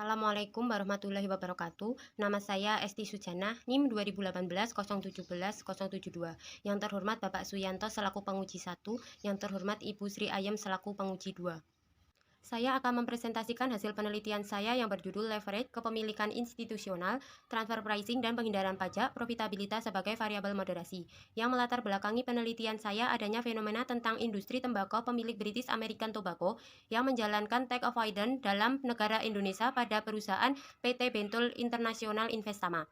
Assalamualaikum warahmatullahi wabarakatuh. Nama saya Esti Sujana, NIM 2018 017 072. Yang terhormat Bapak Suyanto selaku penguji 1, yang terhormat Ibu Sri Ayem selaku penguji 2. Saya akan mempresentasikan hasil penelitian saya yang berjudul Leverage Kepemilikan Institusional, Transfer Pricing, dan Penghindaran Pajak, Profitabilitas sebagai Variabel Moderasi. Yang melatar belakangi penelitian saya adanya fenomena tentang industri tembakau pemilik British American Tobacco yang menjalankan tax avoidance dalam negara Indonesia pada perusahaan PT Bentul International Investama,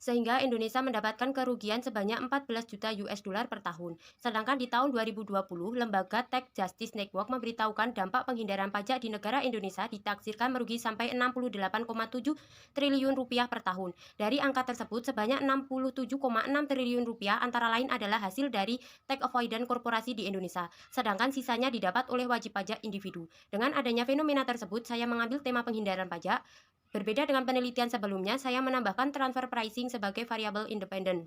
sehingga Indonesia mendapatkan kerugian sebanyak 14 juta US dollar per tahun. Sedangkan di tahun 2020, lembaga Tax Justice Network memberitahukan dampak penghindaran pajak di negara Indonesia ditaksirkan merugi sampai 68,7 triliun rupiah per tahun. Dari angka tersebut, sebanyak 67,6 triliun rupiah antara lain adalah hasil dari tax avoidance korporasi di Indonesia, sedangkan sisanya didapat oleh wajib pajak individu. Dengan adanya fenomena tersebut, saya mengambil tema penghindaran pajak. Berbeda dengan penelitian sebelumnya, saya menambahkan transfer pricing sebagai variabel independen.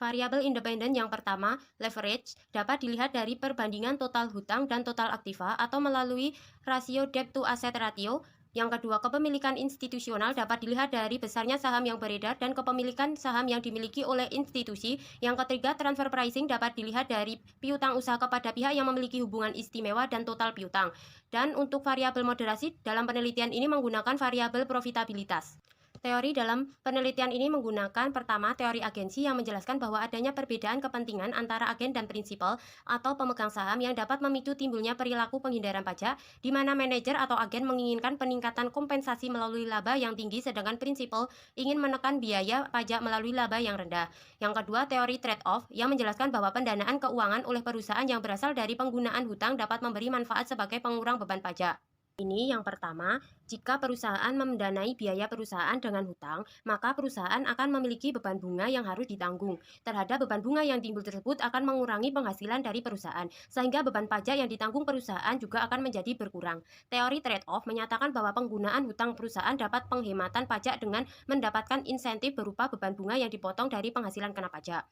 Variabel independen yang pertama, leverage, dapat dilihat dari perbandingan total hutang dan total aktiva atau melalui rasio debt to asset ratio. Yang kedua, kepemilikan institusional dapat dilihat dari besarnya saham yang beredar dan kepemilikan saham yang dimiliki oleh institusi. Yang ketiga, transfer pricing dapat dilihat dari piutang usaha kepada pihak yang memiliki hubungan istimewa dan total piutang. Dan untuk variabel moderasi, dalam penelitian ini menggunakan variabel profitabilitas. Teori dalam penelitian ini menggunakan pertama teori agensi yang menjelaskan bahwa adanya perbedaan kepentingan antara agen dan prinsipal atau pemegang saham yang dapat memicu timbulnya perilaku penghindaran pajak, di mana manajer atau agen menginginkan peningkatan kompensasi melalui laba yang tinggi sedangkan prinsipal ingin menekan biaya pajak melalui laba yang rendah. Yang kedua, teori trade-off yang menjelaskan bahwa pendanaan keuangan oleh perusahaan yang berasal dari penggunaan hutang dapat memberi manfaat sebagai pengurang beban pajak. Ini yang pertama, jika perusahaan mendanai biaya perusahaan dengan hutang, maka perusahaan akan memiliki beban bunga yang harus ditanggung. Terhadap beban bunga yang timbul tersebut akan mengurangi penghasilan dari perusahaan, sehingga beban pajak yang ditanggung perusahaan juga akan menjadi berkurang. Teori trade-off menyatakan bahwa penggunaan hutang perusahaan dapat penghematan pajak dengan mendapatkan insentif berupa beban bunga yang dipotong dari penghasilan kena pajak.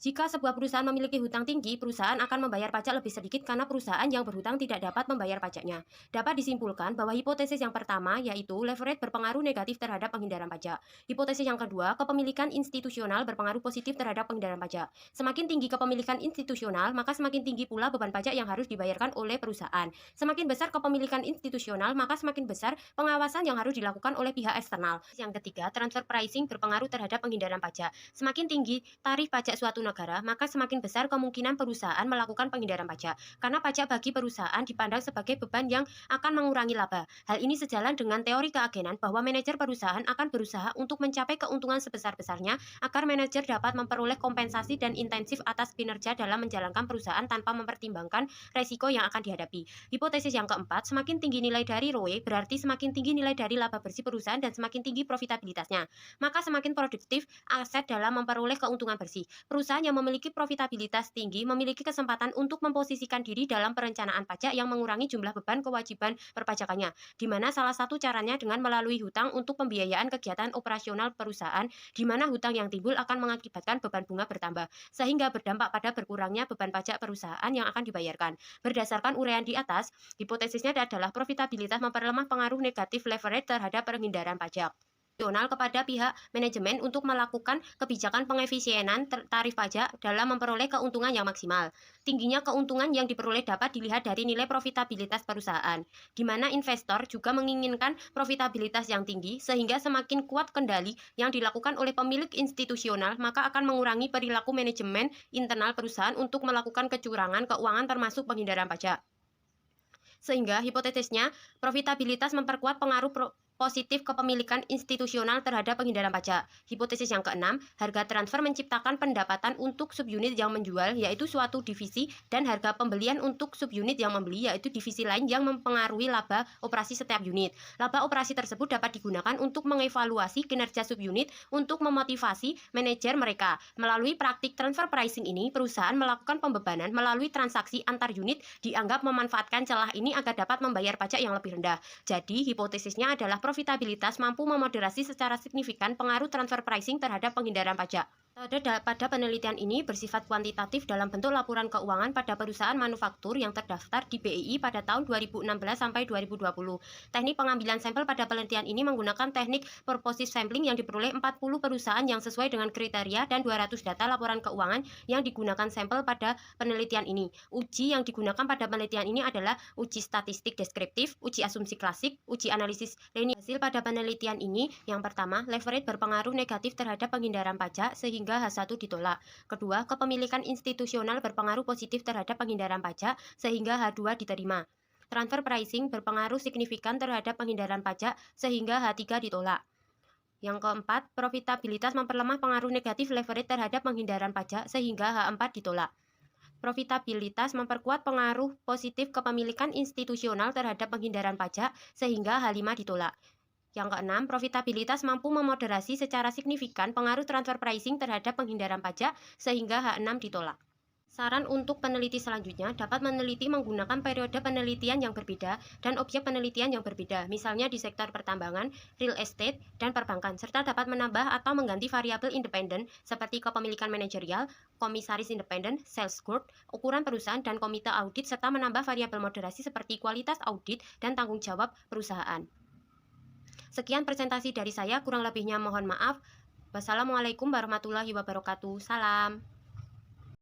Jika sebuah perusahaan memiliki hutang tinggi, perusahaan akan membayar pajak lebih sedikit karena perusahaan yang berhutang tidak dapat membayar pajaknya. Dapat disimpulkan bahwa hipotesis yang pertama, yaitu leverage berpengaruh negatif terhadap penghindaran pajak. Hipotesis yang kedua, kepemilikan institusional berpengaruh positif terhadap penghindaran pajak. Semakin tinggi kepemilikan institusional, maka semakin tinggi pula beban pajak yang harus dibayarkan oleh perusahaan. Semakin besar kepemilikan institusional, maka semakin besar pengawasan yang harus dilakukan oleh pihak eksternal. Yang ketiga, transfer pricing berpengaruh terhadap penghindaran pajak. Semakin tinggi tarif pajak suatu negara, maka semakin besar kemungkinan perusahaan melakukan penghindaran pajak. Karena pajak bagi perusahaan dipandang sebagai beban yang akan mengurangi laba. Hal ini sejalan dengan teori keagenan bahwa manajer perusahaan akan berusaha untuk mencapai keuntungan sebesar-besarnya agar manajer dapat memperoleh kompensasi dan intensif atas kinerja dalam menjalankan perusahaan tanpa mempertimbangkan resiko yang akan dihadapi. Hipotesis yang keempat, semakin tinggi nilai dari ROE berarti semakin tinggi nilai dari laba bersih perusahaan dan semakin tinggi profitabilitasnya. Maka semakin produktif aset dalam memperoleh keuntungan bersih. Perusahaan yang memiliki profitabilitas tinggi memiliki kesempatan untuk memposisikan diri dalam perencanaan pajak yang mengurangi jumlah beban kewajiban perpajakannya, di mana salah satu caranya dengan melalui hutang untuk pembiayaan kegiatan operasional perusahaan, di mana hutang yang timbul akan mengakibatkan beban bunga bertambah, sehingga berdampak pada berkurangnya beban pajak perusahaan yang akan dibayarkan. Berdasarkan uraian di atas, hipotesisnya adalah profitabilitas memperlemah pengaruh negatif leverage terhadap penghindaran pajak kepada pihak manajemen untuk melakukan kebijakan pengefisienan tarif pajak dalam memperoleh keuntungan yang maksimal. Tingginya keuntungan yang diperoleh dapat dilihat dari nilai profitabilitas perusahaan, di mana investor juga menginginkan profitabilitas yang tinggi, sehingga semakin kuat kendali yang dilakukan oleh pemilik institusional, maka akan mengurangi perilaku manajemen internal perusahaan untuk melakukan kecurangan keuangan termasuk penghindaran pajak. Sehingga hipotesisnya, profitabilitas memperkuat pengaruh positif kepemilikan institusional terhadap penghindaran pajak. Hipotesis yang keenam, harga transfer menciptakan pendapatan untuk subunit yang menjual, yaitu suatu divisi, dan harga pembelian untuk subunit yang membeli, yaitu divisi lain yang mempengaruhi laba operasi setiap unit. Laba operasi tersebut dapat digunakan untuk mengevaluasi kinerja subunit untuk memotivasi manajer mereka. Melalui praktik transfer pricing ini, perusahaan melakukan pembebanan melalui transaksi antar unit dianggap memanfaatkan celah ini agar dapat membayar pajak yang lebih rendah. Jadi, hipotesisnya adalah profitabilitas mampu memoderasi secara signifikan pengaruh transfer pricing terhadap penghindaran pajak. Pada penelitian ini bersifat kuantitatif dalam bentuk laporan keuangan pada perusahaan manufaktur yang terdaftar di BEI pada tahun 2016 sampai 2020. Teknik pengambilan sampel pada penelitian ini menggunakan teknik purposive sampling yang diperoleh 40 perusahaan yang sesuai dengan kriteria dan 200 data laporan keuangan yang digunakan sampel pada penelitian ini. Uji yang digunakan pada penelitian ini adalah uji statistik deskriptif, uji asumsi klasik, uji analisis linear. Hasil pada penelitian ini, yang pertama, leverage berpengaruh negatif terhadap penghindaran pajak sehingga H1 ditolak. Kedua, kepemilikan institusional berpengaruh positif terhadap penghindaran pajak sehingga H2 diterima. Transfer pricing berpengaruh signifikan terhadap penghindaran pajak sehingga H3 ditolak. Yang keempat, profitabilitas memperlemah pengaruh negatif leverage terhadap penghindaran pajak sehingga H4 ditolak. Profitabilitas memperkuat pengaruh positif kepemilikan institusional terhadap penghindaran pajak sehingga H5 ditolak. Yang keenam, profitabilitas mampu memoderasi secara signifikan pengaruh transfer pricing terhadap penghindaran pajak sehingga H6 ditolak. Saran untuk peneliti selanjutnya dapat meneliti menggunakan periode penelitian yang berbeda dan objek penelitian yang berbeda, misalnya di sektor pertambangan, real estate, dan perbankan, serta dapat menambah atau mengganti variabel independen seperti kepemilikan manajerial, komisaris independen, sales growth, ukuran perusahaan, dan komite audit, serta menambah variabel moderasi seperti kualitas audit dan tanggung jawab perusahaan. Sekian presentasi dari saya, kurang lebihnya mohon maaf. Wassalamualaikum warahmatullahi wabarakatuh. Salam.